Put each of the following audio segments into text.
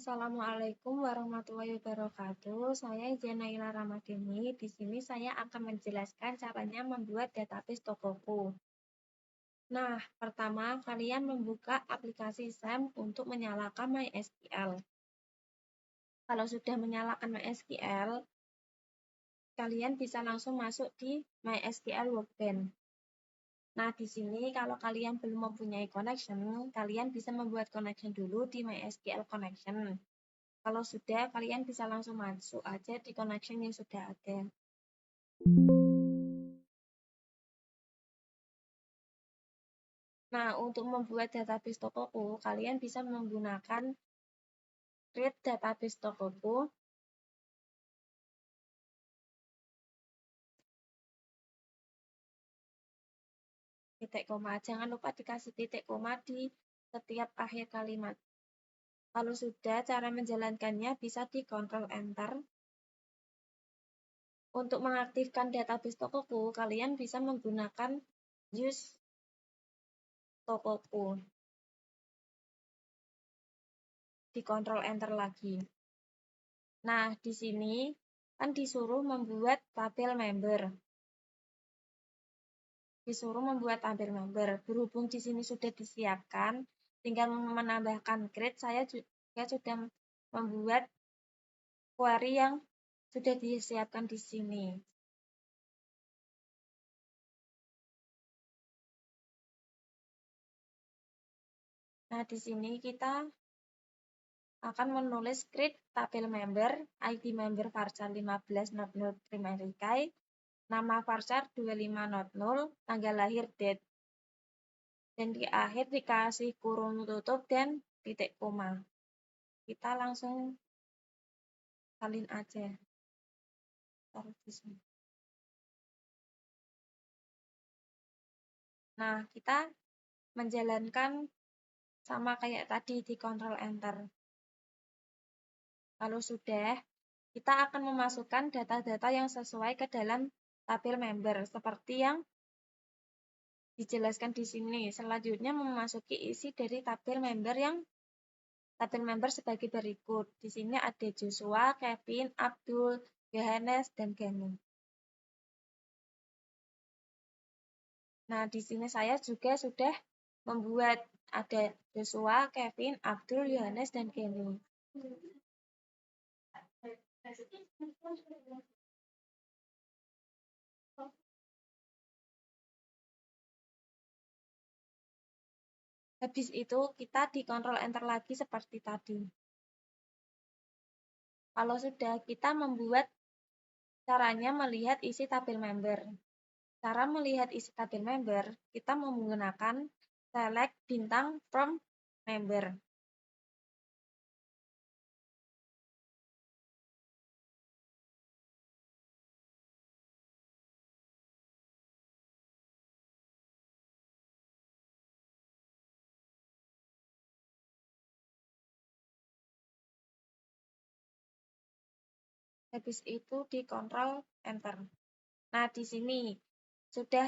Assalamualaikum warahmatullahi wabarakatuh. Saya Zenaila Ramadhani. Di sini saya akan menjelaskan caranya membuat database Tokoku. Nah, pertama kalian membuka aplikasi SAM untuk menyalakan MySQL. Kalau sudah menyalakan MySQL, kalian bisa langsung masuk di MySQL Workbench. Nah, di sini kalau kalian belum mempunyai connection, kalian bisa membuat connection dulu di MySQL Connection. Kalau sudah, kalian bisa langsung masuk aja di connection yang sudah ada. Nah, untuk membuat database Tokoku, kalian bisa menggunakan create database Tokoku. Titik koma, jangan lupa dikasih titik koma di setiap akhir kalimat. Kalau sudah, cara menjalankannya bisa di Ctrl Enter. Untuk mengaktifkan database Tokoku, kalian bisa menggunakan use Tokoku. Di Ctrl Enter lagi. Nah, di sini kan disuruh membuat tabel member. Berhubung di sini sudah disiapkan, tinggal menambahkan create. Saya juga sudah membuat query yang sudah disiapkan di sini. Nah, di sini kita akan menulis create tabel member, ID member varchar 15.00 primary key, nama varchar 25.00, tanggal lahir date. Dan di akhir dikasih kurung tutup dan titik koma. Kita langsung salin aja. Taruh di sini. Nah, kita menjalankan sama kayak tadi di Ctrl Enter. Kalau sudah, kita akan memasukkan data-data yang sesuai ke dalam tabel member seperti yang dijelaskan di sini. Selanjutnya memasuki isi dari tabel member sebagai berikut. Di sini ada Joshua, Kevin, Abdul, Yohanes, dan Gani. Nah, di sini saya juga sudah membuat ada Joshua, Kevin, Abdul, Yohanes, dan Gani. Habis itu kita di Ctrl Enter lagi seperti tadi. Kalau sudah, kita membuat caranya melihat isi tabel member. Cara melihat isi tabel member, kita menggunakan select bintang from member. Habis itu di Ctrl Enter. Nah, di sini sudah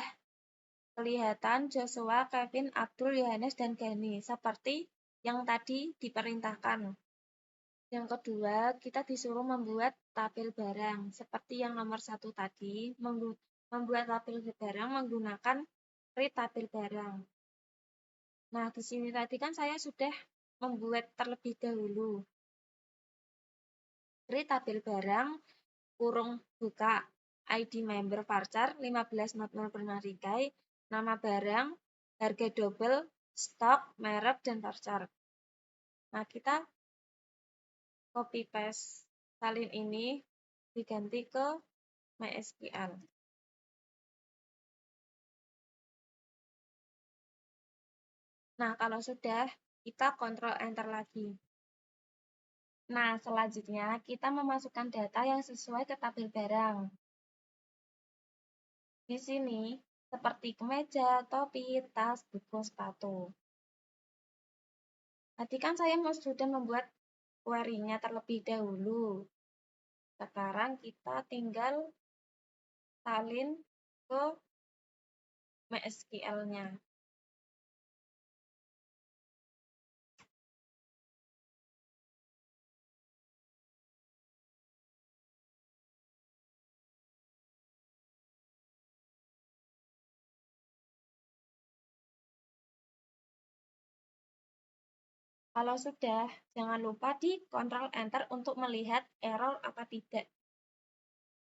kelihatan Joshua, Kevin, Abdul, Yohanes, dan Gani seperti yang tadi diperintahkan. Yang kedua, kita disuruh membuat tabel barang seperti yang nomor 1 tadi, membuat tabel barang menggunakan create tabel barang. Nah, di sini tadi kan saya sudah membuat terlebih dahulu. Create tabel barang, kurung buka, ID member varchar 15.00 primary key, nama barang, harga double, stok, merek, dan varchar. Nah, kita copy paste salin ini diganti ke MySQL. Nah, kalau sudah, kita Ctrl Enter lagi. Nah, selanjutnya kita memasukkan data yang sesuai ke tabel barang. Di sini, seperti kemeja, topi, tas, buku, sepatu. Tadi kan saya sudah membuat query-nya terlebih dahulu. Sekarang kita tinggal salin ke MySQL-nya. Kalau sudah, jangan lupa di Ctrl Enter untuk melihat error apa tidak.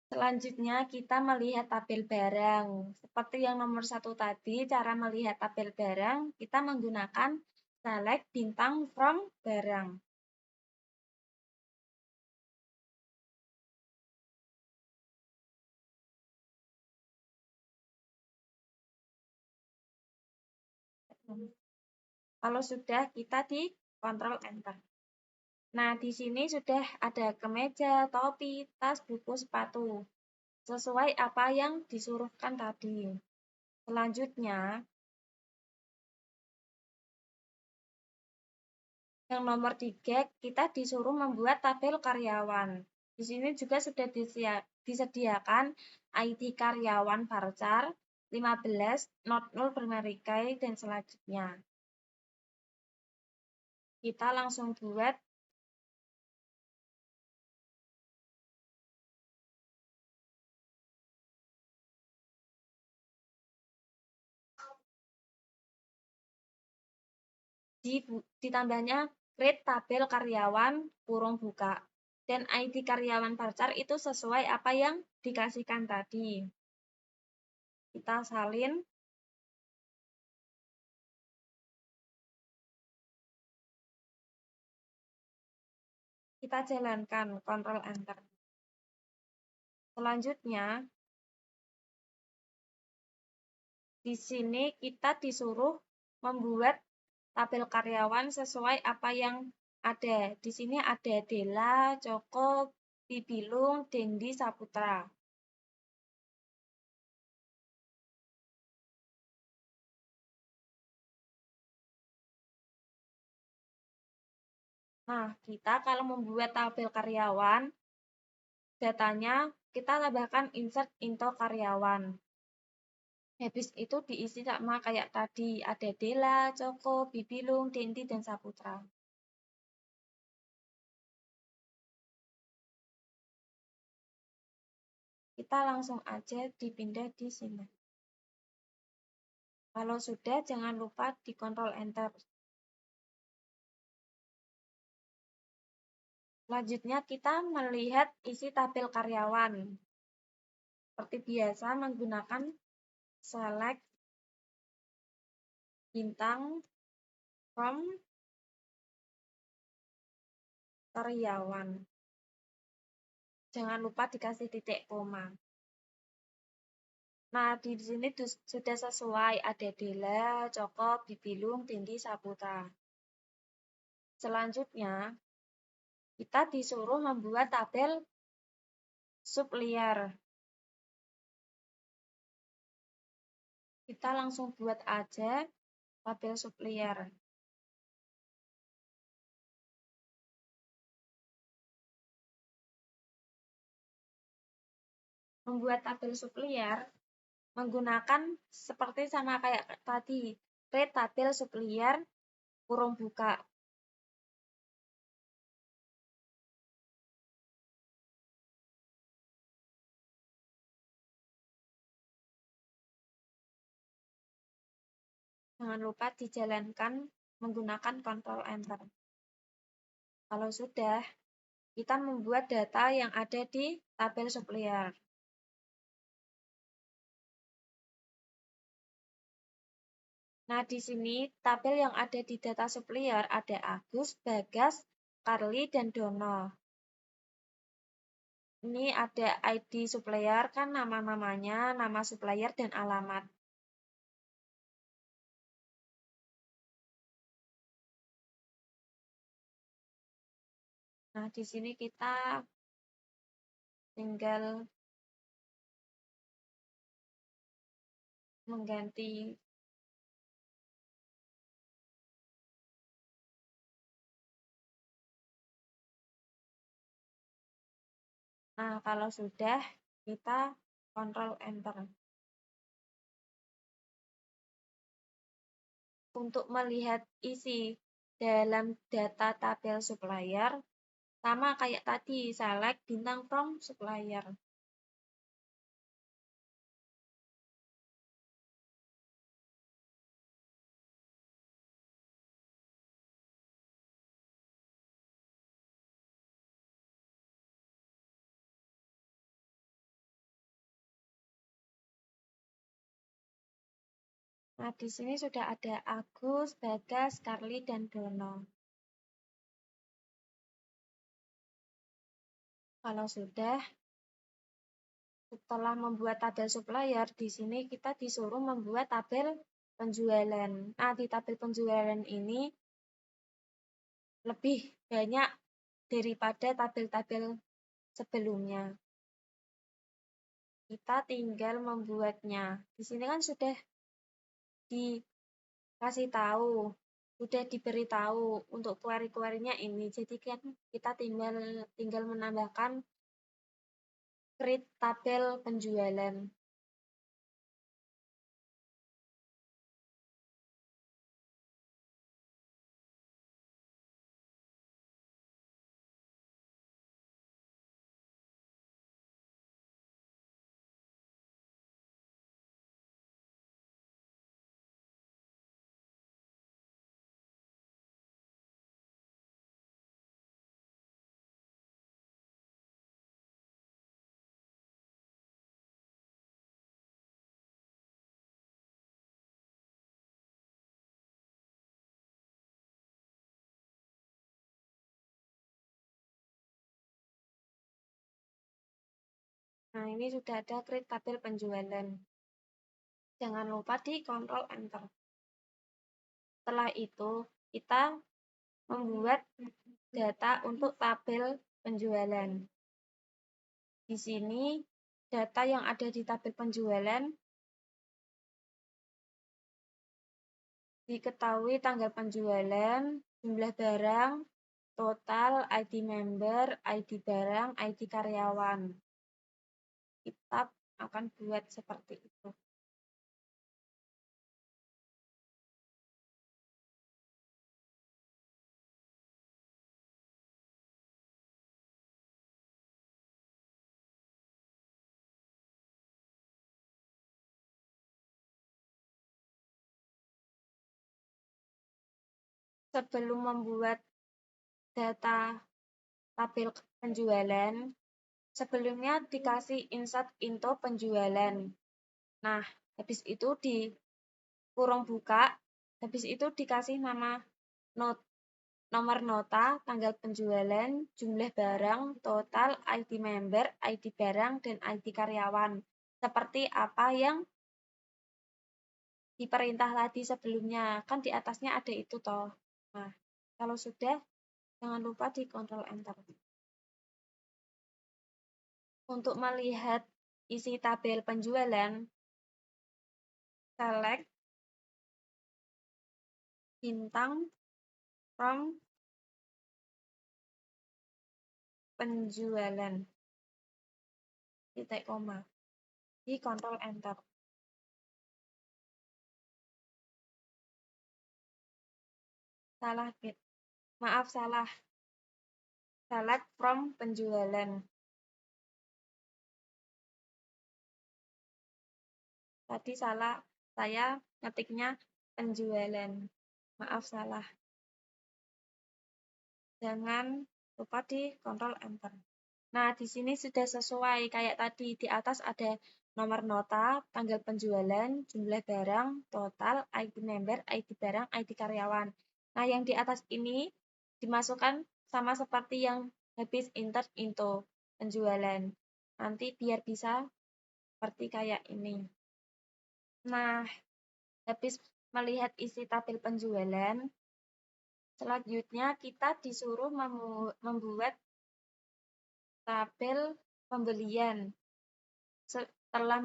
Selanjutnya, kita melihat tabel barang. Seperti yang nomor 1 tadi, cara melihat tabel barang, kita menggunakan select bintang from barang. Kalau sudah, kita di Ctrl Enter. Nah, di sini sudah ada kemeja, topi, tas, buku, sepatu. Sesuai apa yang disuruhkan tadi. Selanjutnya, yang nomor 3, kita disuruh membuat tabel karyawan. Di sini juga sudah disediakan ID karyawan varchar 15, not 0 primary key, dan selanjutnya. Kita langsung buat ditambahnya create tabel karyawan kurung buka. Dan ID karyawan varchar itu sesuai apa yang dikasihkan tadi. Kita salin. Kita jalankan, Ctrl Enter. Selanjutnya, di sini kita disuruh membuat tabel karyawan sesuai apa yang ada. Di sini ada Dela, Joko, Bibilung, Dendi, Saputra. Nah, kita kalau membuat tabel karyawan, datanya kita tambahkan insert into karyawan. Habis itu diisi sama kayak tadi, ada Dela, Joko, Bibilung, Dendi, dan Saputra. Kita langsung aja dipindah di sini. Kalau sudah, jangan lupa di Ctrl Enter. Selanjutnya, kita melihat isi tabel karyawan. Seperti biasa, menggunakan select bintang from karyawan. Jangan lupa dikasih titik koma. Nah, di sini sudah sesuai. Ada Dela, Joko, Bibilung, Dendi, Saputra. Selanjutnya, kita disuruh membuat tabel supplier. Kita langsung buat aja tabel supplier. Membuat tabel supplier menggunakan seperti sama kayak tadi, create tabel supplier kurung buka. Jangan lupa dijalankan menggunakan Ctrl Enter. Kalau sudah, kita membuat data yang ada di tabel supplier. Nah, di sini tabel yang ada di data supplier ada Agus, Bagas, Carly, dan Dono. Ini ada ID supplier, kan nama-namanya, nama supplier, dan alamat. Nah, di sini kita tinggal mengganti. Nah, kalau sudah, kita Ctrl Enter. Untuk melihat isi dalam data tabel supplier, sama kayak tadi, select bintang from supplier. Nah, di sini sudah ada Agus, Bagas, Carly, dan Dono. Kalau sudah, setelah membuat tabel supplier, di sini kita disuruh membuat tabel penjualan. Nah, di tabel penjualan ini lebih banyak daripada tabel-tabel sebelumnya. Kita tinggal membuatnya. Di sini kan sudah dikasih tahu, sudah diberitahu untuk query-query-nya ini. Jadi kan kita tinggal menambahkan create tabel penjualan. Nah, ini sudah ada create tabel penjualan. Jangan lupa di Ctrl Enter. Setelah itu, kita membuat data untuk tabel penjualan. Di sini, data yang ada di tabel penjualan diketahui tanggal penjualan, jumlah barang, total, ID member, ID barang, ID karyawan. Kita akan buat seperti itu. Sebelum membuat data tabel penjualan, sebelumnya dikasih insert info penjualan. Nah, habis itu di kurung buka, habis itu dikasih nama nomor nota, tanggal penjualan, jumlah barang, total, ID member, ID barang, dan ID karyawan. Seperti apa yang diperintah tadi sebelumnya. Kan di atasnya ada itu toh. Nah, kalau sudah, jangan lupa di Ctrl Enter. Untuk melihat isi tabel penjualan, select bintang from penjualan. Titik koma. Di Ctrl Enter. Salah. Select from penjualan. Tadi salah, saya ngetiknya penjualan. Maaf, salah. Jangan lupa di Ctrl Enter. Nah, di sini sudah sesuai kayak tadi. Di atas ada nomor nota, tanggal penjualan, jumlah barang, total, ID member, ID barang, ID karyawan. Nah, yang di atas ini dimasukkan sama seperti yang habis enter into penjualan. Nanti biar bisa seperti kayak ini. Nah, habis melihat isi tabel penjualan, selanjutnya kita disuruh membuat tabel pembelian. Setelah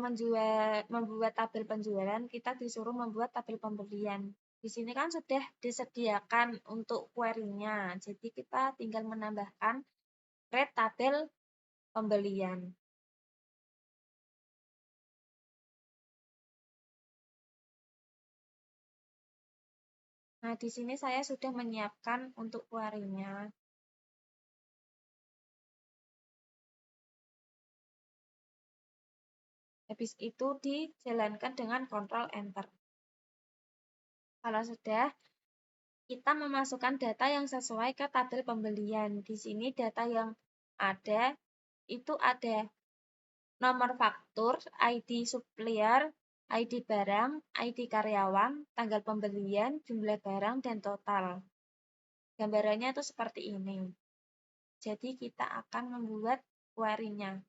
membuat tabel penjualan, kita disuruh membuat tabel pembelian. Di sini kan sudah disediakan untuk query-nya, jadi kita tinggal menambahkan create tabel pembelian. Nah, di sini saya sudah menyiapkan untuk query-nya. Habis itu dijalankan dengan Ctrl Enter. Kalau sudah, kita memasukkan data yang sesuai ke tabel pembelian. Di sini data yang ada, itu ada nomor faktur, ID supplier, ID barang, ID karyawan, tanggal pembelian, jumlah barang, dan total. Gambarannya itu seperti ini. Jadi kita akan membuat query-nya.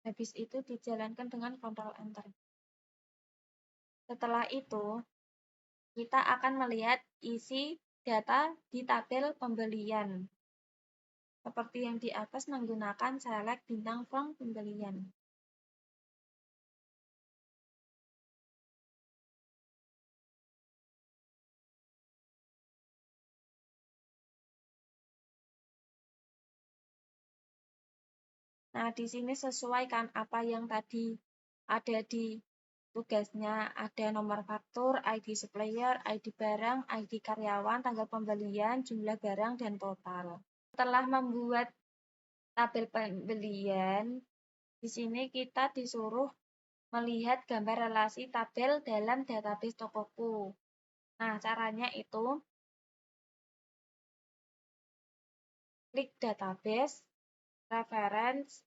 Habis itu dijalankan dengan Ctrl Enter. Setelah itu, kita akan melihat isi data di tabel pembelian. Seperti yang di atas menggunakan select bintang from pembelian. Nah, di sini sesuaikan apa yang tadi ada di tugasnya. Ada nomor faktur, ID supplier, ID barang, ID karyawan, tanggal pembelian, jumlah barang, dan total. Setelah membuat tabel pembelian, di sini kita disuruh melihat gambar relasi tabel dalam database Tokoku. Nah, caranya itu klik database, reference.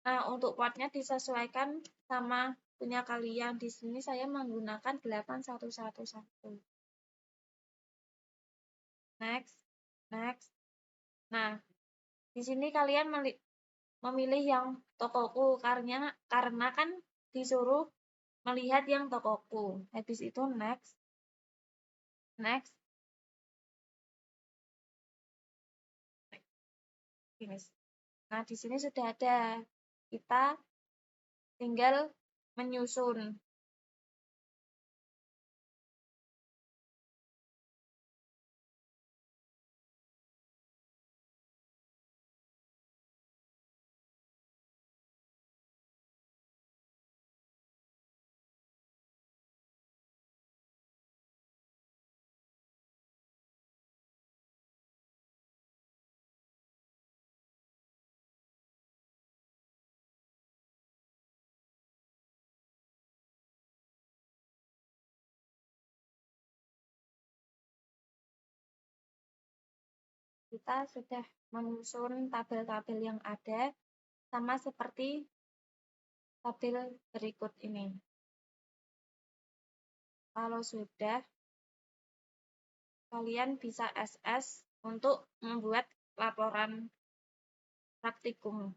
Nah, untuk portnya disesuaikan sama punya kalian. Di sini saya menggunakan 8111. Next, next. Nah, di sini kalian memilih yang Tokoku karena kan disuruh melihat yang Tokoku. Habis itu next, next, finish. Nah, di sini sudah ada. Kita tinggal menyusun. Kita sudah menyusun tabel-tabel yang ada sama seperti tabel berikut ini. Kalau sudah, kalian bisa SS untuk membuat laporan praktikum.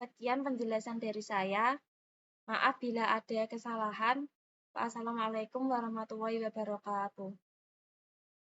Sekian penjelasan dari saya. Maaf bila ada kesalahan. Wassalamualaikum warahmatullahi wabarakatuh.